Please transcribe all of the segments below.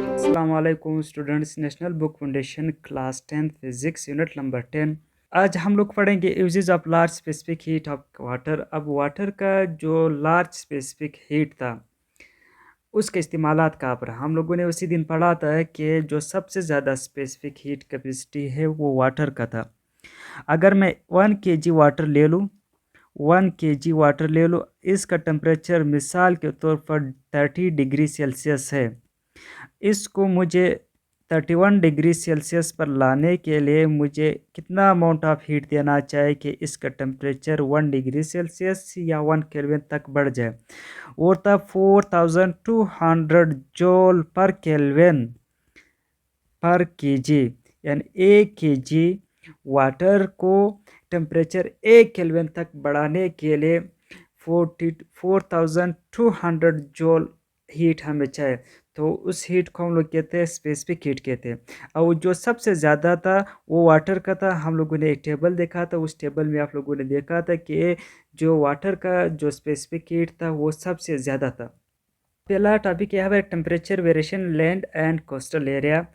अस्सलाम वालेकुम students. National book foundation class 10 physics unit number 10। आज हम लोग पढ़ेंगे uses of large specific heat of water. अब वाटर का जो लार्ज स्पेसिफिक हीट था उसके इस्तेमालात कहाँ पर हम लोगों ने उसी दिन पढ़ा था कि जो सबसे ज़्यादा स्पेसिफिक हीट कैपेसिटी है वो वाटर का था। अगर मैं 1 kg वाटर ले लूँ 1 kg वाटर ले लो, इसका टेम्परेचर मिसाल के तौर पर 30 डिग्री सेल्सियस है। इसको मुझे 31 डिग्री सेल्सियस पर लाने के लिए मुझे कितना अमाउंट ऑफ हीट देना चाहिए कि इसका टेम्परेचर 1 डिग्री सेल्सियस या 1 केल्विन तक बढ़ जाए। और तब 4200 जूल पर केल्विन पर केजी, यानी 1 kg वाटर को टेम्परेचर 1 केल्विन तक बढ़ाने के लिए 4200 जूल हीट हमें चाहिए। तो उस हीट को हम लोग कहते हैं स्पेसिफिक हीट कहते हैं। और जो सबसे ज़्यादा था वो वाटर का था। हम लोगों ने एक टेबल देखा था, उस टेबल में आप लोगों ने देखा था कि जो वाटर का जो स्पेसिफिक हीट था वो सबसे ज़्यादा था। पहला टॉपिक यह है temperature variation land and coastal area.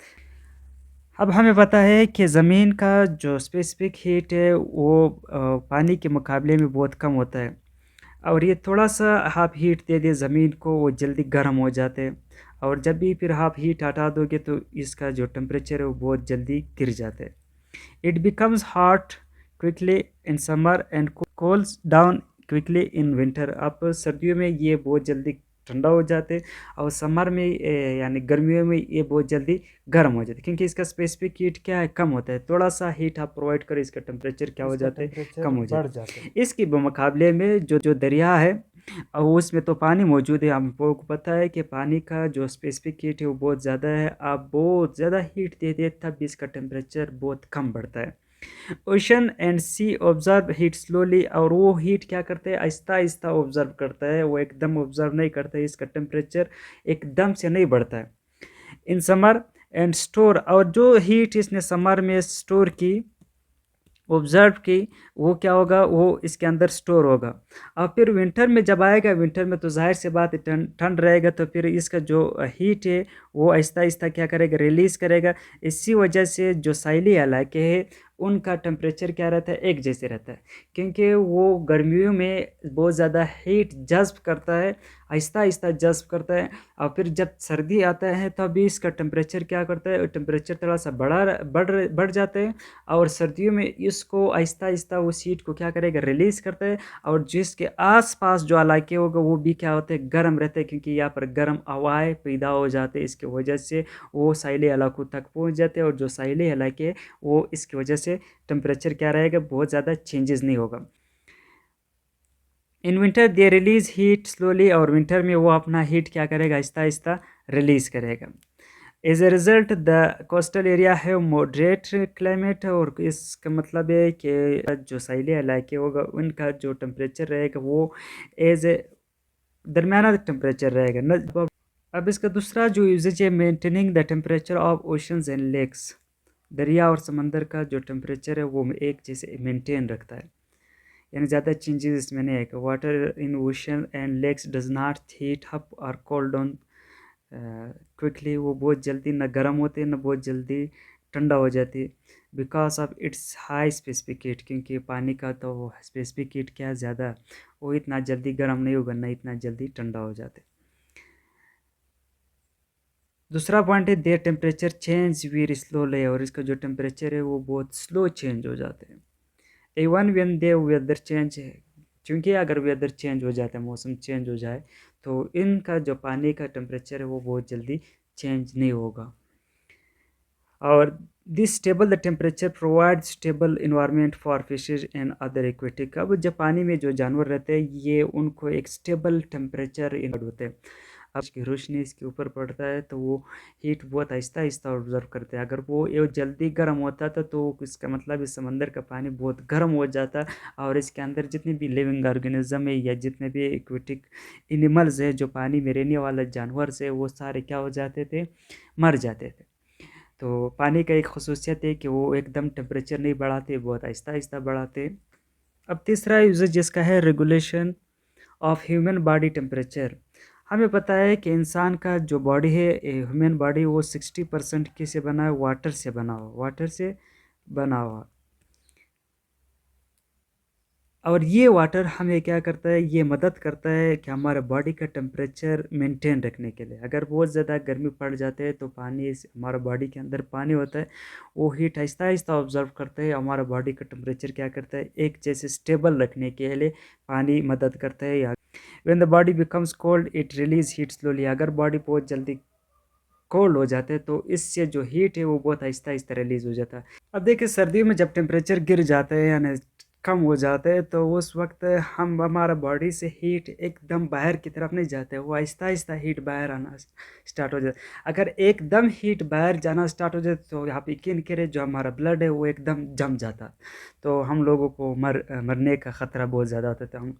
अब हमें पता है कि ज़मीन का जो स्पेसिफिक हीट है वो पानी के मुकाबले में बहुत कम होता है। और ये थोड़ा-सा आप हीट दे दें ज़मीन को, वो जल्दी गर्म हो जाते हैं। और जब भी फिर आप हीट हटा दोगे तो इसका जो टेम्परेचर है वो बहुत जल्दी गिर जाता है। It becomes hot quickly in summer and cools down quickly in winter. अब सर्दियों में ये बहुत जल्दी ठंडा हो जाते हैं और समर में यानी गर्मियों में ये बहुत जल्दी गर्म हो जाते हैं, क्योंकि इसका स्पेसिफिक हीट क्या है, कम होता है। थोड़ा सा हीट आप प्रोवाइड करें, इसका टेम्परेचर क्या हो जाता है, कम हो जाता है। इसके मुकाबले में जो दरिया है और उसमें तो पानी मौजूद है। हमको पता है कि पानी का जो स्पेसिफिक हीट है वो बहुत ज़्यादा है। आप बहुत ज़्यादा हीट दे दे तब भी इसका टेम्परेचर बहुत कम बढ़ता है। Ocean and sea observe heat slowly, और वो हीट क्या करते हैं, आहिस्ता आहिस्ता ऑब्जर्व करता है, वो एकदम ऑब्जर्व नहीं करता है। इसका टेम्परेचर एकदम से नहीं बढ़ता है। इन समर एंड स्टोर, और जो हीट इसने समर में स्टोर की, ऑब्जर्व की, वो क्या होगा, वो इसके अंदर स्टोर होगा। और फिर विंटर में जब आएगा, विंटर में तो जाहिर सी बात है ठंड रहेगा, तो फिर इसका जो हीट है वो आहिस्ता आहिस्ता क्या करेगा, रिलीज़ करेगा। इसी वजह से जो साहिली इलाके हैं उनका टेम्परेचर क्या रहता है, एक जैसे रहता है, क्योंकि वो गर्मियों में बहुत ज़्यादा हीट जज़्ब करता है, आहिस्ता आहिस्ता जज़्ब करता है। और फिर जब सर्दी आता है तभी इसका टेम्परेचर क्या करता है, टेम्परेचर थोड़ा सा बढ़ जाता है। और सर्दियों में इसको आहिस्ता-आहिस्ता उस हीट को क्या करेगा, रिलीज़ करता है। और जिसके आस-पास जो इलाके होगा वो भी क्या होते हैं, गर्म रहते हैं, क्योंकि यहाँ पर गर्म हवाएँ पैदा हो जाते हैं। इसकी वजह से वो साहिली इलाकों तक पहुँच जाते हैं, और जो साहिली इलाके हैं वो इसकी वजह से टेम्परेचर क्या रहेगा, बहुत ज़्यादा चेंजेस नहीं होगा। In winter they release heat slowly, और विंटर में वो अपना हीट क्या करेगा, आहिस्ता-आहिस्ता रिलीज़ करेगा। As a result the coastal area have moderate climate, और इसका मतलब है कि जो साहिली इलाके होगा उनका जो टेम्परेचर रहेगा वो एज ए दरमियाना टेम्परेचर रहेगा न। अब इसका दूसरा जो यूजेज है, maintaining the temperature of oceans and lakes. दरिया और समंदर का जो टेम्परेचर है वो एक जैसे मेंटेन रखता है, यानी ज़्यादा चेंजेस इसमें नहीं आएगा। Water in ocean and lakes does not heat up और कोल्ड डाउन क्विकली, वो बहुत जल्दी ना गर्म होते ना बहुत जल्दी ठंडा हो जाती है, because of its high specific heat, क्योंकि पानी का तो स्पेसिफिक हीट क्या ज़्यादा, वो इतना जल्दी गर्म नहीं होगा ना इतना जल्दी ठंडा हो जाते। दूसरा पॉइंट है their temperature change very slowly, और इसका जो टेम्परेचर है वो बहुत स्लो चेंज हो जाते हैं। Even when they weather change है, क्योंकि अगर वेदर चेंज हो जाता है, मौसम चेंज हो जाए, तो इनका जो पानी का टेम्परेचर है वो बहुत जल्दी चेंज नहीं होगा। और this stable the temperature provide stable environment for fishes and other aquatic. अब जब पानी में जो जानवर रहते हैं ये उनको एक स्टेबल टेम्परेचर इन्वाइड होते हैं। अब उसकी रोशनी इसके ऊपर पड़ता है तो वो हीट बहुत आहिस्ता आहिस्ता ऑब्जर्व करते हैं। अगर वो ये जल्दी गर्म होता था तो इसका मतलब इस समंदर का पानी बहुत गर्म हो जाता, और इसके अंदर जितने भी लिविंग ऑर्गेनिज्म है या जितने भी एक्वेटिक एनिमल्स है, जो पानी में रहने वाला जानवर है, वो सारे क्या हो जाते थे, मर जाते थे। तो पानी का एक ख़ुसूसियत है कि वो एकदम टेम्परेचर नहीं बढ़ाते, बहुत आहिस्ता-आहिस्ता बढ़ाते। अब तीसरा यूज़ेज जिसका है regulation of human body temperature. हमें पता है कि इंसान का जो बॉडी है ह्यूमन बॉडी वो 60% किससे बना है वाटर से बना हुआ और ये वाटर हमें क्या करता है ये मदद करता है कि हमारे बॉडी का टेम्परेचर मेंटेन रखने के लिए अगर बहुत ज़्यादा गर्मी पड़ जाते है तो पानी हमारा बॉडी के अंदर पानी होता है वो हीट आहिस्ता आहिस्ता ऑब्जर्व करता है हमारा बॉडी का टेम्परेचर क्या करता है एक जैसे स्टेबल रखने के लिए पानी मदद करता है या when the body becomes cold it release heat slowly अगर बॉडी बहुत जल्दी कोल्ड हो जाते हैं तो इससे जो हीट है वो बहुत आहिस्ता आहिस्ता रिलीज हो जाता है अब देखिए सर्दियों में जब टेम्परेचर गिर जाता है यानी कम हो जाता है तो उस वक्त हम हमारा बॉडी से हीट एकदम बाहर की तरफ नहीं जाते वो आहिस्ता आहिस्ता हीट बाहर आना स्टार्ट हो जाता है अगर एकदम हीट बाहर जाना स्टार्ट हो जाए तो आप यकीन करें जो हमारा ब्लड है वो एकदम जम जाता तो हम लोगों को मरने का ख़तरा बहुत ज़्यादा होता था हम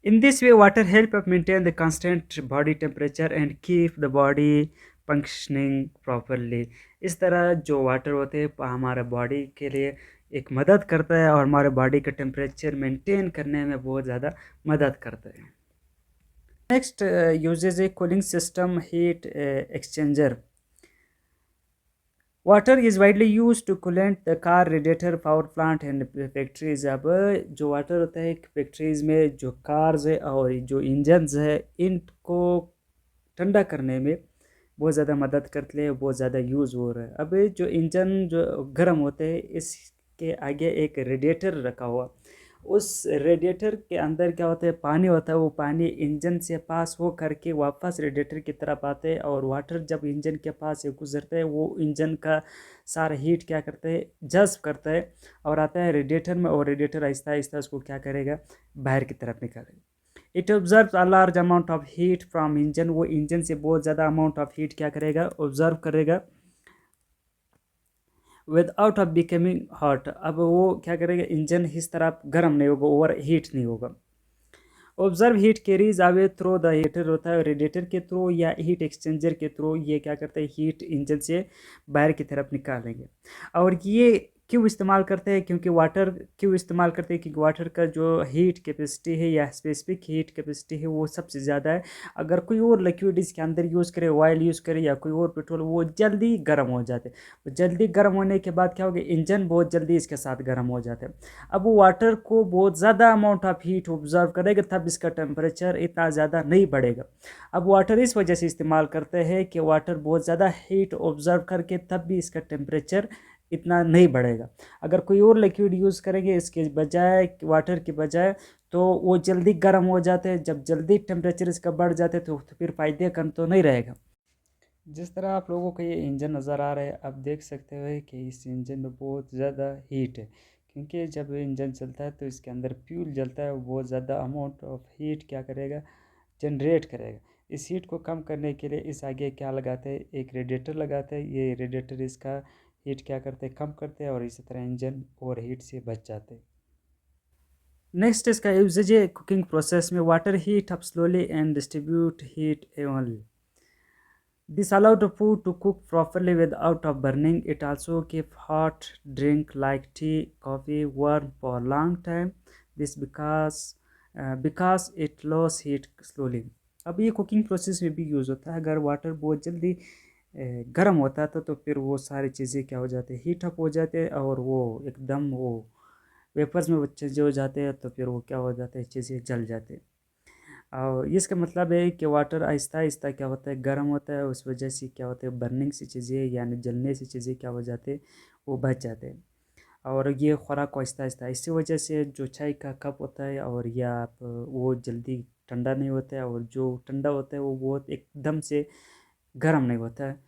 In this way, water help us maintain the constant body temperature and keep the body functioning properly. इस तरह जो वाटर होते हैं हमारे बॉडी के लिए एक मदद करता है और हमारे बॉडी का टेम्परेचर मेंटेन करने में बहुत ज़्यादा मदद करता है next uses a cooling system heat exchanger water is widely use to coolant the car radiator power plant and factories अब जो वाटर होता है फैक्ट्रीज में जो कार्स है और जो इंजन्स है इनको ठंडा करने में बहुत ज़्यादा मदद करते हैं बहुत ज़्यादा यूज़ हो रहा है अब जो इंजन जो गर्म होते हैं इसके आगे एक रेडिएटर रखा हुआ उस रेडिएटर के अंदर क्या होता है पानी होता है वो पानी इंजन से पास हो करके वापस रेडिएटर की तरफ आते हैं और वाटर जब इंजन के पास से गुजरता है वो इंजन का सारा हीट क्या करता है जज्ब करता है और आता है रेडिएटर में और रेडिएटर आहिस्ता आहिस्ता उसको क्या करेगा बाहर की तरफ निकालेगा it observe a large amount of heat from engine वो इंजन से बहुत ज़्यादा अमाउंट ऑफ हीट क्या करेगा ऑब्जर्व करेगा विदाउट ऑफ बिकमिंग हॉट अब वो क्या करेगा इंजन इस तरह गर्म नहीं होगा ओवर हीट नहीं होगा observe heat carries away through the heater होता है रेडिएटर के थ्रू या हीट एक्सचेंजर के थ्रू ये क्या करता है हीट इंजन से बाहर की तरफ निकालेंगे और ये क्यों इस्तेमाल करते हैं क्योंकि वाटर क्यों इस्तेमाल करते हैं क्योंकि वाटर का जो हीट कैपेसिटी है या स्पेसिफिक हीट कैपेसिटी है वो सबसे ज़्यादा है अगर कोई और लिक्विड इसके अंदर यूज़ करे ऑयल यूज़ करे या कोई और पेट्रोल वो जल्दी गर्म हो जाते जल्दी गर्म होने के बाद क्या होगा इंजन बहुत जल्दी इसके साथ गर्म हो जाते हैं अब वो वाटर को बहुत ज़्यादा अमाउंट ऑफ हीट ऑब्जर्व करेगा तब इसका टेम्परेचर इतना ज़्यादा नहीं बढ़ेगा अब वाटर इस वजह से इस्तेमाल करते हैं कि वाटर बहुत ज़्यादा हीट ऑब्जर्व करके तब भी इसका टेम्परेचर इतना नहीं बढ़ेगा अगर कोई और लिक्विड यूज़ करेंगे इसके बजाय वाटर के बजाय तो वो जल्दी गर्म हो जाते हैं जब जल्दी टेम्परेचर इसका बढ़ जाते तो फिर फ़ायदे कम तो नहीं रहेगा जिस तरह आप लोगों को ये इंजन नज़र आ रहा है आप देख सकते हो कि इस इंजन में बहुत ज़्यादा हीट है क्योंकि जब इंजन चलता है तो इसके अंदर फ्यूल जलता है वो बहुत ज़्यादा अमाउंट ऑफ हीट क्या करेगा जनरेट करेगा इस हीट को कम करने के लिए इस आगे क्या लगाते हैं एक रेडिएटर लगाते हैं ये रेडिएटर इसका हीट क्या करते हैं कम करते हैं और इसी तरह इंजन और हीट से बच जाते हैं नेक्स्ट इसका यूजेज है कुकिंग प्रोसेस में water heat up slowly and distribute heat evenly. This allows the food to cook properly without of burning. It also keep hot drink like tea, coffee warm for a long time. This because it loss heat slowly. अब ये cooking process में भी use होता है अगर water बहुत जल्दी गर्म होता है तो फिर वो सारी चीज़ें क्या हो जाती है हीट अप हो जाते हैं और वो एकदम वो वेपर्स में चीज़ें हो जाते हैं तो फिर वो क्या हो जाता है चीज़ें जल जाते हैं और इसका मतलब है कि वाटर आहिस्ता आहिस्ता क्या होता है गर्म होता है उस वजह से क्या होता है बर्निंग सी चीज़ें यानी जलने से चीज़ें क्या हो जाते हैं वो बच जाते हैं और ये खुराक को आहिस्ता आहिस्ता इसी वजह से जो चाय का कप होता है और या आप वो जल्दी ठंडा नहीं होता है और जो ठंडा होता है वो बहुत एकदम से गर्म नहीं होता है